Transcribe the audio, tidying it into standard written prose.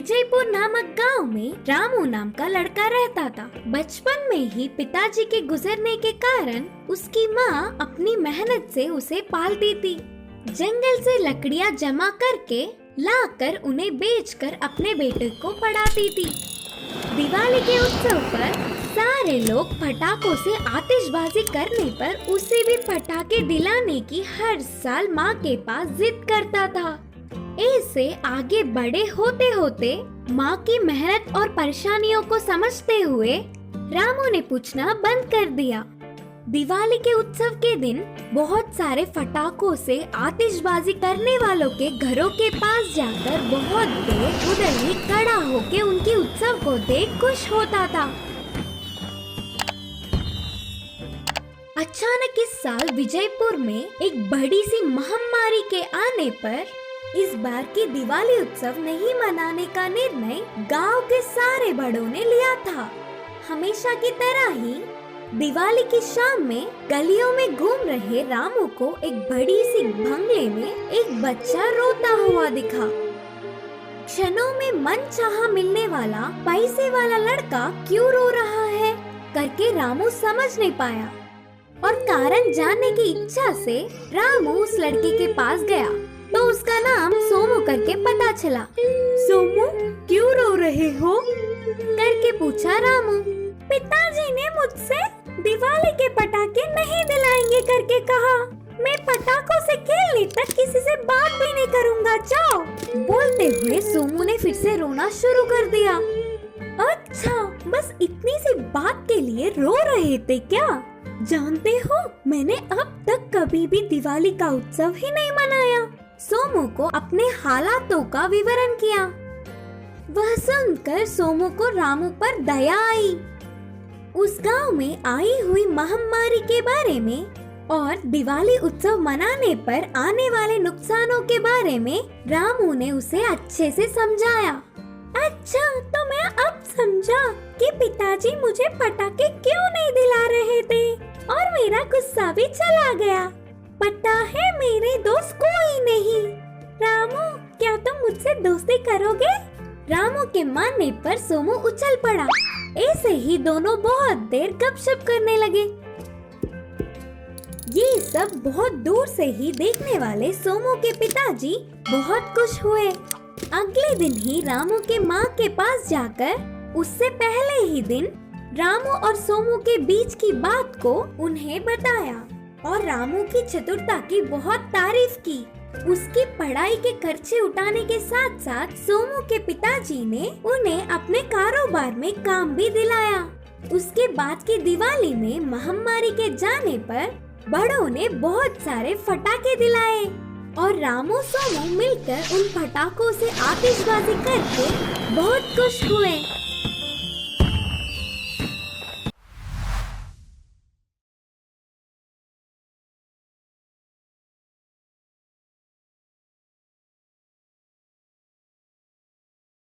विजयपुर नामक गांव में रामू नाम का लड़का रहता था। बचपन में ही पिताजी के गुजरने के कारण उसकी माँ अपनी मेहनत से उसे पालती थी। जंगल से लकड़ियाँ जमा करके लाकर उन्हें बेचकर अपने बेटे को पढ़ाती थी। दिवाली के उत्सव पर सारे लोग पटाखों से आतिशबाजी करने पर उसे भी पटाखे दिलाने की हर साल माँ के पास जिद करता था। ऐसे आगे बड़े होते होते माँ की मेहनत और परेशानियों को समझते हुए रामू ने पूछना बंद कर दिया। दिवाली के उत्सव के दिन बहुत सारे पटाखों से आतिशबाजी करने वालों के घरों के पास जाकर बहुत देर उधर ही खड़ा होके उनके उत्सव को देख खुश होता था। अचानक इस साल विजयपुर में एक बड़ी सी महामारी के आने पर इस बार की दिवाली उत्सव नहीं मनाने का निर्णय गांव के सारे बड़ों ने लिया था। हमेशा की तरह ही दिवाली की शाम में गलियों में घूम रहे रामू को एक बड़ी सी बंगले में एक बच्चा रोता हुआ दिखा। क्षणों में मनचाहा मिलने वाला पैसे वाला लड़का क्यों रो रहा है करके रामू समझ नहीं पाया और कारण जानने की इच्छा से रामू उस लड़के के पास गया तो उसका नाम सोमू करके पता चला। सोमू, क्यों रो रहे हो करके पूछा रामू। पिताजी ने मुझसे दिवाली के पटाखे नहीं दिलाएंगे करके कहा। मैं पटाखों से खेलने तक किसी से बात भी नहीं करूँगा, जाओ। बोलते हुए सोमू ने फिर से रोना शुरू कर दिया। अच्छा, बस इतनी सी बात के लिए रो रहे थे क्या? जानते हो, मैंने अब तक कभी भी दिवाली का उत्सव ही नहीं मनाया। सोमू को अपने हालातों का विवरण किया। वह सुनकर सोमू को रामू पर दया आई। उस गांव में आई हुई महामारी के बारे में और दिवाली उत्सव मनाने पर आने वाले नुकसानों के बारे में रामू ने उसे अच्छे से समझाया। अच्छा, तो मैं अब समझा कि पिताजी मुझे पटाखे क्यों नहीं दिला रहे थे और मेरा गुस्सा भी चला गया। पता है, मेरे दोस्त कोई नहीं। रामू, क्या तुम मुझसे दोस्ती करोगे? रामू के मानने पर सोमू उछल पड़ा। ऐसे ही दोनों बहुत देर गपशप करने लगे। ये सब बहुत दूर से ही देखने वाले सोमू के पिताजी बहुत खुश हुए। अगले दिन ही रामू के माँ के पास जाकर उससे पहले ही दिन रामू और सोमू के बीच की बात को उन्हें बताया और रामू की चतुरता की बहुत तारीफ की। उसकी पढ़ाई के खर्चे उठाने के साथ साथ सोमू के पिताजी ने उन्हें अपने कारोबार में काम भी दिलाया। उसके बाद की दिवाली में महामारी के जाने पर बड़ों ने बहुत सारे पटाखे दिलाए और रामू सोमू मिलकर उन पटाखों से आतिशबाजी करके बहुत खुश हुए।